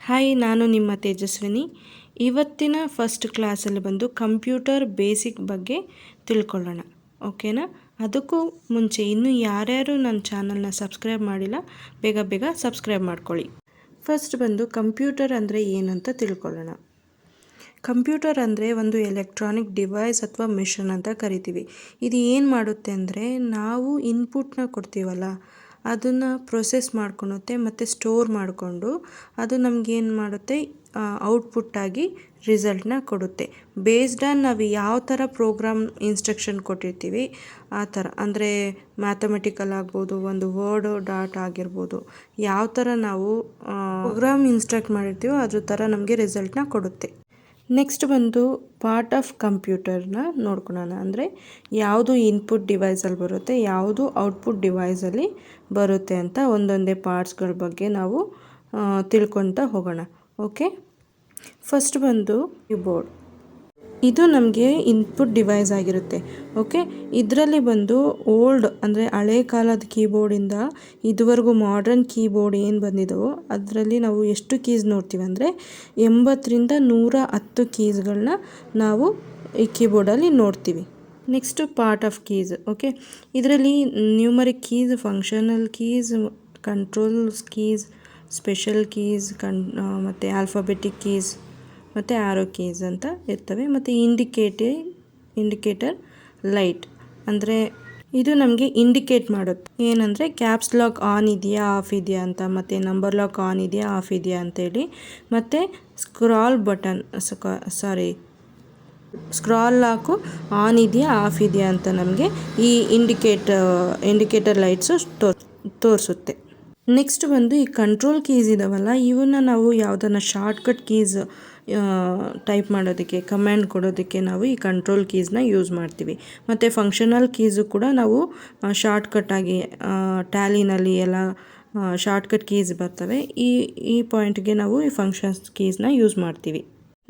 Hi, ನಾನು ನಿಮ್ಮ ತೇಜಸ್ವಿನಿ. ಇವತ್ತಿನ ಫಸ್ಟ್ ಕ್ಲಾಸಲ್ಲಿ ಬಂದು ಕಂಪ್ಯೂಟರ್ ಬೇಸಿಕ್ ಬಗ್ಗೆ ತಿಳ್ಕೊಳ್ಳೋಣ. ಓಕೆನಾ? ಅದಕ್ಕೂ ಮುಂಚೆ ಇನ್ನೂ ಯಾರ್ಯಾರು ನನ್ನ ಚಾನಲ್ನ ಸಬ್ಸ್ಕ್ರೈಬ್ ಮಾಡಿಲ್ಲ, ಬೇಗ ಬೇಗ ಸಬ್ಸ್ಕ್ರೈಬ್ ಮಾಡ್ಕೊಳ್ಳಿ. ಫಸ್ಟ್ ಬಂದು ಕಂಪ್ಯೂಟರ್ ಅಂದರೆ ಏನಂತ ತಿಳ್ಕೊಳ್ಳೋಣ. ಕಂಪ್ಯೂಟರ್ ಅಂದರೆ ಒಂದು ಎಲೆಕ್ಟ್ರಾನಿಕ್ ಡಿವೈಸ್ ಅಥವಾ ಮಿಷನ್ ಅಂತ ಕರಿತೀವಿ. ಇದು ಏನು ಮಾಡುತ್ತೆ ಅಂದರೆ, ನಾವು ಇನ್ಪುಟ್ನ ಕೊಡ್ತೀವಲ್ಲ, ಅದನ್ನು ಪ್ರೊಸೆಸ್ ಮಾಡ್ಕೊಳುತ್ತೆ ಮತ್ತು ಸ್ಟೋರ್ ಮಾಡಿಕೊಂಡು ಅದು ನಮಗೇನು ಮಾಡುತ್ತೆ, ಔಟ್ಪುಟ್ಟಾಗಿ ರಿಸಲ್ಟ್ನ ಕೊಡುತ್ತೆ. ಬೇಸ್ಡ್ ಆನ್ ನಾವು ಯಾವ ಥರ ಪ್ರೋಗ್ರಾಮ್ ಇನ್ಸ್ಟ್ರಕ್ಷನ್ ಕೊಟ್ಟಿರ್ತೀವಿ ಆ ಥರ, ಅಂದರೆ ಮ್ಯಾಥಮೆಟಿಕಲ್ ಆಗ್ಬೋದು, ಒಂದು ವರ್ಡ್ ಡಾಟ್ ಆಗಿರ್ಬೋದು, ಯಾವ ಥರ ನಾವು ಪ್ರೋಗ್ರಾಮ್ ಇನ್ಸ್ಟ್ರಕ್ಟ್ ಮಾಡಿರ್ತೀವೋ ಅದ್ರ ಥರ ನಮಗೆ ರಿಸಲ್ಟ್ನ ಕೊಡುತ್ತೆ. ನೆಕ್ಸ್ಟ್ ಬಂದು ಪಾರ್ಟ್ ಆಫ್ ಕಂಪ್ಯೂಟರ್ನ ನೋಡ್ಕೊಳ್ಳೋಣ. ಅಂದರೆ ಯಾವುದು ಇನ್ಪುಟ್ ಡಿವೈಸಲ್ಲಿ ಬರುತ್ತೆ, ಯಾವುದು ಔಟ್ಪುಟ್ ಡಿವೈಸಲ್ಲಿ ಬರುತ್ತೆ ಅಂತ ಒಂದೊಂದೇ ಪಾರ್ಟ್ಸ್ಗಳ ಬಗ್ಗೆ ನಾವು ತಿಳ್ಕೊತಾ ಹೋಗೋಣ. ಓಕೆ, ಫಸ್ಟ್ ಬಂದು ಕೀಬೋರ್ಡ್. ಇದು ನಮಗೆ ಇನ್ಪುಟ್ ಡಿವೈಸ್ ಆಗಿರುತ್ತೆ. ಓಕೆ, ಇದರಲ್ಲಿ ಬಂದು ಓಲ್ಡ್ ಅಂದರೆ ಹಳೆ ಕಾಲದ ಕೀಬೋರ್ಡಿಂದ ಇದುವರೆಗೂ ಮಾಡರ್ನ್ ಕೀಬೋರ್ಡ್ ಏನು ಬಂದಿದ್ದವೋ ಅದರಲ್ಲಿ ನಾವು ಎಷ್ಟು ಕೀಸ್ ನೋಡ್ತೀವಿ ಅಂದರೆ 80ರಿಂದ 110 ಕೀಸ್ಗಳನ್ನ ನಾವು ಈ ಕೀಬೋರ್ಡಲ್ಲಿ ನೋಡ್ತೀವಿ. Next part of keys. Okay, ಇದರಲ್ಲಿ numeric keys, functional keys, controls keys, special keys, ಮತ್ತು ಆಲ್ಫಾಬೆಟಿಕ್ ಕೀಸ್ ಮತ್ತು ಆರೋ ಕೀಸ್ ಅಂತ ಇರ್ತವೆ. ಮತ್ತು ಇಂಡಿಕೇಟರ್ ಲೈಟ್ ಅಂದರೆ ಇದು ನಮಗೆ ಇಂಡಿಕೇಟ್ ಮಾಡುತ್ತೆ ಏನಂದರೆ ಕ್ಯಾಪ್ಸ್ ಲಾಕ್ ಆನ್ ಇದೆಯಾ ಆಫ್ ಇದೆಯಾ ಅಂತ, ಮತ್ತು ನಂಬರ್ ಲಾಕ್ ಆನ್ ಇದೆಯಾ ಆಫ್ ಇದೆಯಾ ಅಂತೇಳಿ. ಮತ್ತು ಸ್ಕ್ರಾಲ್ ಲಾಕು ಆನ್ ಇದೆಯಾ ಆಫ್ ಇದೆಯಾ ಅಂತ ನಮಗೆ ಈ ಇಂಡಿಕೇಟರ್ ಲೈಟ್ಸು ತೋರಿಸುತ್ತೆ. ನೆಕ್ಸ್ಟ್ ಬಂದು ಈ ಕಂಟ್ರೋಲ್ ಕೀಸ್ ಇದಾವಲ್ಲ, ಇವನ್ನ ನಾವು ಯಾವುದನ್ನ ಶಾರ್ಟ್ಕಟ್ ಕೀಸ್ ಟೈಪ್ ಮಾಡೋದಕ್ಕೆ, ಕಮ್ಯಾಂಡ್ ಕೊಡೋದಕ್ಕೆ ನಾವು ಈ ಕಂಟ್ರೋಲ್ ಕೀಸ್ನ ಯೂಸ್ ಮಾಡ್ತೀವಿ. ಮತ್ತು ಫಂಕ್ಷನಲ್ ಕೀಸು ಕೂಡ ನಾವು ಶಾರ್ಟ್ಕಟ್ಟಾಗಿ ಟ್ಯಾಲಿನಲ್ಲಿ ಎಲ್ಲ ಶಾರ್ಟ್ಕಟ್ ಕೀಸ್ ಬರ್ತವೆ. ಈ ಪಾಯಿಂಟ್ಗೆ ನಾವು ಈ ಫಂಕ್ಷನ್ಸ್ ಕೀಸ್ನ ಯೂಸ್ ಮಾಡ್ತೀವಿ.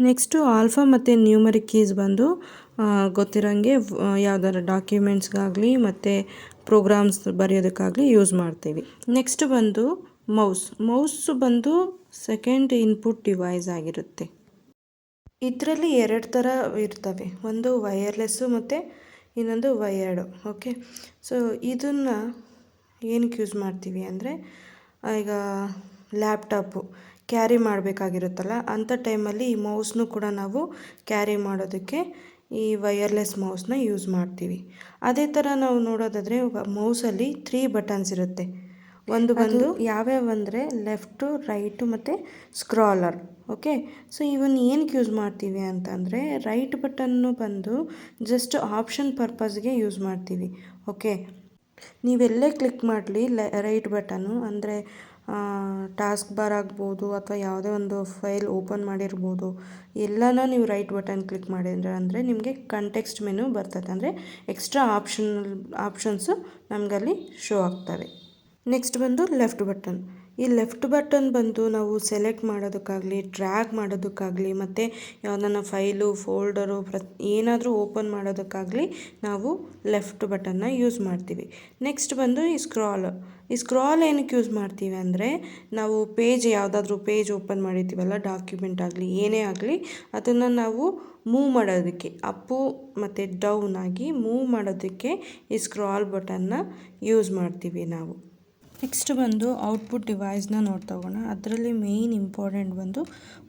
ನೆಕ್ಸ್ಟು ಆಲ್ಫಾ ಮತ್ತು ನ್ಯೂಮರಿಕ್ ಕೀಸ್ ಬಂದು ಗೊತ್ತಿರೋಂಗೆ ಯಾವ್ದಾದ್ರು ಡಾಕ್ಯುಮೆಂಟ್ಸ್ಗಾಗಲಿ ಮತ್ತು ಪ್ರೋಗ್ರಾಮ್ಸ್ ಬರೆಯೋದಕ್ಕಾಗಲಿ ಯೂಸ್ ಮಾಡ್ತೀವಿ. ನೆಕ್ಸ್ಟ್ ಬಂದು ಮೌಸ್ ಬಂದು ಸೆಕೆಂಡ್ ಇನ್ಪುಟ್ ಡಿವೈಸ್ ಆಗಿರುತ್ತೆ. ಇದರಲ್ಲಿ 2 ಥರ ಇರ್ತವೆ, ಒಂದು ವೈರ್ಲೆಸ್ಸು ಮತ್ತು ಇನ್ನೊಂದು ವಯರ್ಡು. ಓಕೆ, ಸೊ ಇದನ್ನು ಏನಕ್ಕೆ ಯೂಸ್ ಮಾಡ್ತೀವಿ ಅಂದರೆ, ಈಗ ಲ್ಯಾಪ್ಟಾಪು ಕ್ಯಾರಿ ಮಾಡಬೇಕಾಗಿರುತ್ತಲ್ಲ, ಅಂಥ ಟೈಮಲ್ಲಿ ಈ ಮೌಸ್ನು ಕೂಡ ನಾವು ಕ್ಯಾರಿ ಮಾಡೋದಕ್ಕೆ ಈ ವಯರ್ಲೆಸ್ ಮೌಸ್ನ ಯೂಸ್ ಮಾಡ್ತೀವಿ. ಅದೇ ಥರ ನಾವು ನೋಡೋದಾದರೆ ಮೌಸಲ್ಲಿ 3 ಬಟನ್ಸ್ ಇರುತ್ತೆ. ಒಂದು ಬಂದು ಯಾವ್ಯಾವ ಅಂದರೆ ಲೆಫ್ಟು, ರೈಟು ಮತ್ತು ಸ್ಕ್ರಾಲರ್. ಓಕೆ, ಸೊ ಇವನ್ನ ಏನಕ್ಕೆ ಯೂಸ್ ಮಾಡ್ತೀವಿ ಅಂತಂದರೆ, ರೈಟ್ ಬಟನ್ನು ಬಂದು ಜಸ್ಟ್ ಆಪ್ಷನ್ ಪರ್ಪಸ್ಗೆ ಯೂಸ್ ಮಾಡ್ತೀವಿ. ಓಕೆ, ನೀವೆಲ್ಲೇ ಕ್ಲಿಕ್ ಮಾಡಲಿ ರೈಟ್ ಬಟನ್ನು ಅಂದರೆ ಟಾಸ್ಕ್ ಬಾರ್ ಆಗ್ಬೋದು ಅಥವಾ ಯಾವುದೇ ಒಂದು ಫೈಲ್ ಓಪನ್ ಮಾಡಿರ್ಬೋದು, ಎಲ್ಲನೂ ನೀವು ರೈಟ್ ಬಟನ್ ಕ್ಲಿಕ್ ಮಾಡಿದ್ರೆ ಅಂದರೆ ನಿಮಗೆ ಕಂಟೆಕ್ಸ್ಟ್ ಮೆನು ಬರ್ತದೆ, ಅಂದರೆ ಎಕ್ಸ್ಟ್ರಾ ಆಪ್ಷನ್ಸು ನಮಗಲ್ಲಿ ಶೋ ಆಗ್ತವೆ. ನೆಕ್ಸ್ಟ್ ಬಂದು ಲೆಫ್ಟ್ ಬಟನ್. ಈ ಲೆಫ್ಟ್ ಬಟನ್ ಬಂದು ನಾವು ಸೆಲೆಕ್ಟ್ ಮಾಡೋದಕ್ಕಾಗಲಿ, ಡ್ರ್ಯಾಗ್ ಮಾಡೋದಕ್ಕಾಗಲಿ, ಮತ್ತು ಯಾವುದನ್ನ ಫೈಲು, ಫೋಲ್ಡರು ಏನಾದರೂ ಓಪನ್ ಮಾಡೋದಕ್ಕಾಗಲಿ ನಾವು ಲೆಫ್ಟ್ ಬಟನ್ನ ಯೂಸ್ ಮಾಡ್ತೀವಿ. ನೆಕ್ಸ್ಟ್ ಬಂದು ಈ ಸ್ಕ್ರಾಲ್ ಏನಕ್ಕೆ ಯೂಸ್ ಮಾಡ್ತೀವಿ ಅಂದರೆ, ನಾವು ಯಾವುದಾದ್ರೂ ಪೇಜ್ ಓಪನ್ ಮಾಡಿರ್ತೀವಲ್ಲ, ಡಾಕ್ಯುಮೆಂಟ್ ಆಗಲಿ ಏನೇ ಆಗಲಿ, ಅದನ್ನು ನಾವು ಮೂವ್ ಮಾಡೋದಕ್ಕೆ, ಅಪ್ಪು ಮತ್ತು ಡೌನ್ ಆಗಿ ಮೂವ್ ಮಾಡೋದಕ್ಕೆ ಈ ಸ್ಕ್ರಾಲ್ ಬಟನ್ನ ಯೂಸ್ ಮಾಡ್ತೀವಿ ನಾವು. ನೆಕ್ಸ್ಟ್ ಬಂದು ಔಟ್ಪುಟ್ ಡಿವೈಸ್ನ ನೋಡ್ತಾ ಹೋಗೋಣ. ಅದರಲ್ಲಿ ಮೇಯ್ನ್ ಇಂಪಾರ್ಟೆಂಟ್ ಬಂದು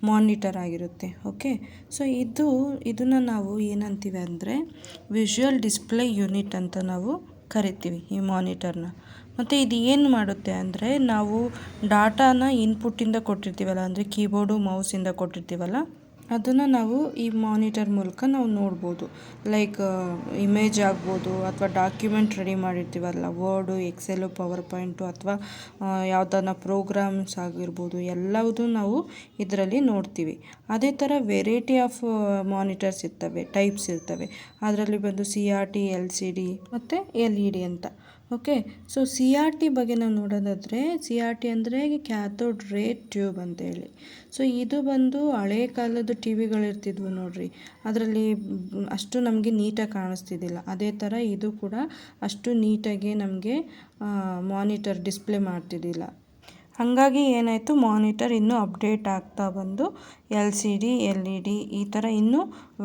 ಮಾನಿಟರ್ ಆಗಿರುತ್ತೆ. ಓಕೆ, ಸೊ ಇದನ್ನು ನಾವು ಏನಂತೀವಿ ಅಂದರೆ ವಿಷುವಲ್ ಡಿಸ್ಪ್ಲೇ ಯೂನಿಟ್ ಅಂತ ನಾವು ಕರಿತೀವಿ ಈ ಮಾನಿಟರ್ನ. ಮತ್ತು ಇದು ಏನು ಮಾಡುತ್ತೆ ಅಂದರೆ, ನಾವು ಡಾಟಾನ ಇನ್ಪುಟ್ಟಿಂದ ಕೊಟ್ಟಿರ್ತೀವಲ್ಲ, ಅಂದರೆ ಕೀಬೋರ್ಡು ಮೌಸಿಂದ ಕೊಟ್ಟಿರ್ತೀವಲ್ಲ, ಅದನ್ನು ನಾವು ಈ ಮಾನಿಟರ್ ಮೂಲಕ ನಾವು ನೋಡ್ಬೋದು. ಲೈಕ್ ಇಮೇಜ್ ಆಗ್ಬೋದು, ಅಥವಾ ಡಾಕ್ಯುಮೆಂಟ್ ರೆಡಿ ಮಾಡಿರ್ತೀವಲ್ಲ, ವರ್ಡು, ಎಕ್ಸೆಲು, ಪವರ್ ಪಾಯಿಂಟು, ಅಥವಾ ಯಾವುದನ್ನ ಪ್ರೋಗ್ರಾಮ್ಸ್ ಆಗಿರ್ಬೋದು, ಎಲ್ಲವೂ ನಾವು ಇದರಲ್ಲಿ ನೋಡ್ತೀವಿ. ಅದೇ ಥರ ವೆರೈಟಿ ಆಫ್ ಮಾನಿಟರ್ಸ್ ಇರ್ತವೆ, ಟೈಪ್ಸ್ ಇರ್ತವೆ. ಅದರಲ್ಲಿ ಬಂದು CRT, LCD ಮತ್ತು LED ಅಂತ. ಓಕೆ, ಸೊ CRT ಬಗ್ಗೆ ನಾವು ನೋಡೋದಾದರೆ, CRT ಅಂದರೆ ಕ್ಯಾಥೋಡ್ ರೇ ಟ್ಯೂಬ್ ಅಂತೇಳಿ. ಸೊ ಇದು ಬಂದು ಹಳೆ ಕಾಲದ ಟಿವಿಗಳಿರ್ತಿದ್ವು ನೋಡ್ರಿ, ಅದರಲ್ಲಿ ಅಷ್ಟು ನಮಗೆ ನೀಟಾಗಿ ಕಾಣಿಸ್ತಿದ್ದಿಲ್ಲ. ಅದೇ ಥರ ಇದು ಕೂಡ ಅಷ್ಟು ನೀಟಾಗಿ ನಮಗೆ ಮಾನಿಟರ್ ಡಿಸ್ಪ್ಲೇ ಮಾಡ್ತಿದ್ದಿಲ್ಲ. ಹಾಗಾಗಿ ಏನಾಯಿತು, ಮಾನಿಟರ್ ಇನ್ನೂ ಅಪ್ಡೇಟ್ ಆಗ್ತಾ ಬಂದು LCD LED ಈ ಥರ ಇನ್ನೂ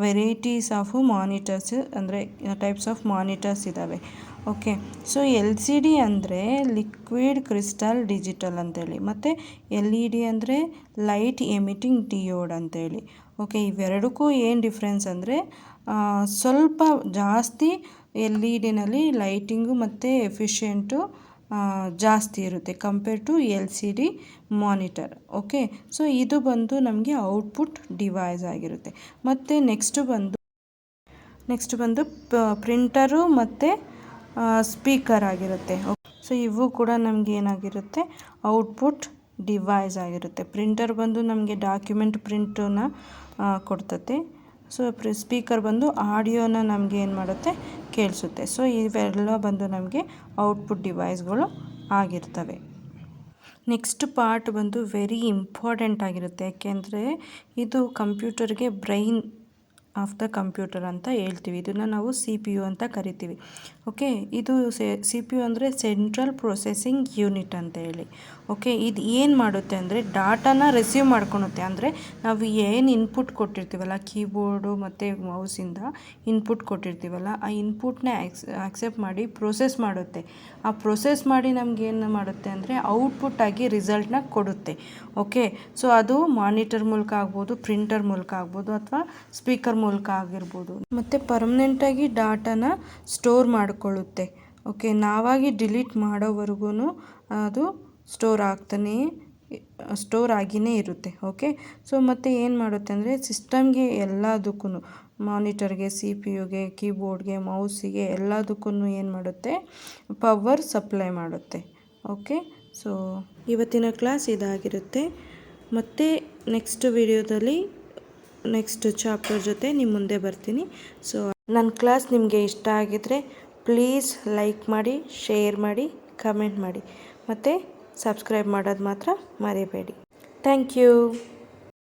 ವೆರೈಟೀಸ್ ಆಫ್ ಮಾನಿಟರ್ಸ್ ಅಂದರೆ ಟೈಪ್ಸ್ ಆಫ್ ಮಾನಿಟರ್ಸ್ ಇದ್ದಾವೆ. ಓಕೆ, ಸೊ LCD ಅಂದರೆ ಲಿಕ್ವಿಡ್ ಕ್ರಿಸ್ಟಲ್ ಡಿಜಿಟಲ್ ಅಂತೇಳಿ, ಮತ್ತು LED ಅಂದರೆ ಲೈಟ್ ಎಮಿಟಿಂಗ್ ಡಿಯೋಡ್ ಅಂತೇಳಿ. ಓಕೆ, ಇವೆರಡಕ್ಕೂ ಏನು ಡಿಫ್ರೆನ್ಸ್ ಅಂದರೆ ಸ್ವಲ್ಪ ಜಾಸ್ತಿ LED ಲೈಟಿಂಗು ಮತ್ತು ಎಫಿಷಿಯೆಂಟು ಜಾಸ್ತಿ ಇರುತ್ತೆ compare to LCD monitor. Okay, so ಇದು ಬಂದು ನಮಗೆ ಔಟ್ಪುಟ್ ಡಿವೈಸ್ ಆಗಿರುತ್ತೆ. ಮತ್ತು ನೆಕ್ಸ್ಟ್ ಬಂದು ಪ್ರಿಂಟರು ಮತ್ತು ಸ್ಪೀಕರ್ ಆಗಿರುತ್ತೆ. ಸೊ ಇವು ಕೂಡ ನಮಗೆ ಏನಾಗಿರುತ್ತೆ, ಔಟ್ಪುಟ್ ಡಿವೈಸ್ ಆಗಿರುತ್ತೆ. ಪ್ರಿಂಟರ್ ಬಂದು ನಮಗೆ ಡಾಕ್ಯುಮೆಂಟ್ ಪ್ರಿಂಟನ್ನ ಕೊಡ್ತತೆ. ಸೊ ಸ್ಪೀಕರ್ ಬಂದು ಆಡಿಯೋನ ನಮಗೆ ಏನು ಮಾಡುತ್ತೆ, ಕೇಳಿಸುತ್ತೆ. ಸೊ ಇವೆಲ್ಲ ಬಂದು ನಮಗೆ ಔಟ್ಪುಟ್ ಡಿವೈಸ್ಗಳು ಆಗಿರ್ತವೆ. ನೆಕ್ಸ್ಟ್ ಪಾರ್ಟ್ ಬಂದು ವೆರಿ ಇಂಪಾರ್ಟೆಂಟ್ ಆಗಿರುತ್ತೆ, ಯಾಕೆಂದರೆ ಇದು ಕಂಪ್ಯೂಟರ್ಗೆ ಬ್ರೈನ್ ಆಫ್ ದ ಕಂಪ್ಯೂಟರ್ ಅಂತ ಹೇಳ್ತೀವಿ. ಇದನ್ನು ನಾವು CPU ಅಂತ ಕರಿತೀವಿ. ಓಕೆ, ಇದು CPU ಅಂದರೆ ಸೆಂಟ್ರಲ್ ಪ್ರೊಸೆಸಿಂಗ್ ಯೂನಿಟ್ ಅಂತ ಹೇಳಿ. ಓಕೆ, ಇದು ಏನು ಮಾಡುತ್ತೆ ಅಂದರೆ ಡಾಟಾನ ರಿಸೀವ್ ಮಾಡ್ಕೊಳುತ್ತೆ. ಅಂದರೆ ನಾವು ಏನು ಇನ್ಪುಟ್ ಕೊಟ್ಟಿರ್ತೀವಲ್ಲ, ಕೀಬೋರ್ಡು ಮತ್ತು ಮೌಸಿಂದ ಇನ್ಪುಟ್ ಕೊಟ್ಟಿರ್ತೀವಲ್ಲ, ಆ ಇನ್ಪುಟ್ನ ಆಕ್ಸೆಪ್ಟ್ ಮಾಡಿ ಪ್ರೊಸೆಸ್ ಮಾಡುತ್ತೆ. ಆ ಪ್ರೊಸೆಸ್ ಮಾಡಿ ನಮಗೇನು ಮಾಡುತ್ತೆ ಅಂದರೆ ಔಟ್ಪುಟ್ಟಾಗಿ ರಿಸಲ್ಟ್ನ ಕೊಡುತ್ತೆ. ಓಕೆ, ಸೊ ಅದು ಮಾನಿಟರ್ ಮೂಲಕ ಆಗ್ಬೋದು, ಪ್ರಿಂಟರ್ ಮೂಲಕ ಆಗ್ಬೋದು, ಅಥವಾ ಸ್ಪೀಕರ್ ಮೂಲಕ ಆಗಿರ್ಬೋದು. ಮತ್ತು ಪರ್ಮನೆಂಟಾಗಿ ಡಾಟಾನ ಸ್ಟೋರ್ ಮಾಡಿಕೊಳ್ಳುತ್ತೆ. ಓಕೆ, ನಾವಾಗಿ ಡಿಲೀಟ್ ಮಾಡೋವರೆಗೂ ಅದು ಸ್ಟೋರ್ ಆಗಿಯೇ ಇರುತ್ತೆ. ಓಕೆ, ಸೊ ಮತ್ತು ಏನು ಮಾಡುತ್ತೆ ಅಂದರೆ ಸಿಸ್ಟಮ್ಗೆ ಎಲ್ಲದಕ್ಕೂ, ಮಾನಿಟರ್ಗೆ, CPUಗೆ, ಕೀಬೋರ್ಡ್ಗೆ, ಮೌಸಿಗೆ ಎಲ್ಲದಕ್ಕೂ ಏನು ಮಾಡುತ್ತೆ, ಪವರ್ ಸಪ್ಲೈ ಮಾಡುತ್ತೆ. ಓಕೆ, ಸೊ ಇವತ್ತಿನ ಕ್ಲಾಸ್ ಇದಾಗಿರುತ್ತೆ. ಮತ್ತು ನೆಕ್ಸ್ಟ್ ವಿಡಿಯೋದಲ್ಲಿ ನೆಕ್ಸ್ಟ್ ಚಾಪ್ಟರ್ ಜೊತೆ ನಿಮ್ಮ ಮುಂದೆ ಬರ್ತೀನಿ. ಸೊ ನನ್ನ ಕ್ಲಾಸ್ ನಿಮಗೆ ಇಷ್ಟ ಆಗಿದ್ದರೆ ಪ್ಲೀಸ್ ಲೈಕ್ ಮಾಡಿ, ಶೇರ್ ಮಾಡಿ, ಕಮೆಂಟ್ ಮಾಡಿ, ಮತ್ತು ಸಬ್ಸ್ಕ್ರೈಬ್ ಮಾಡೋದು ಮಾತ್ರ ಮರಿಬೇಡಿ. Thank you.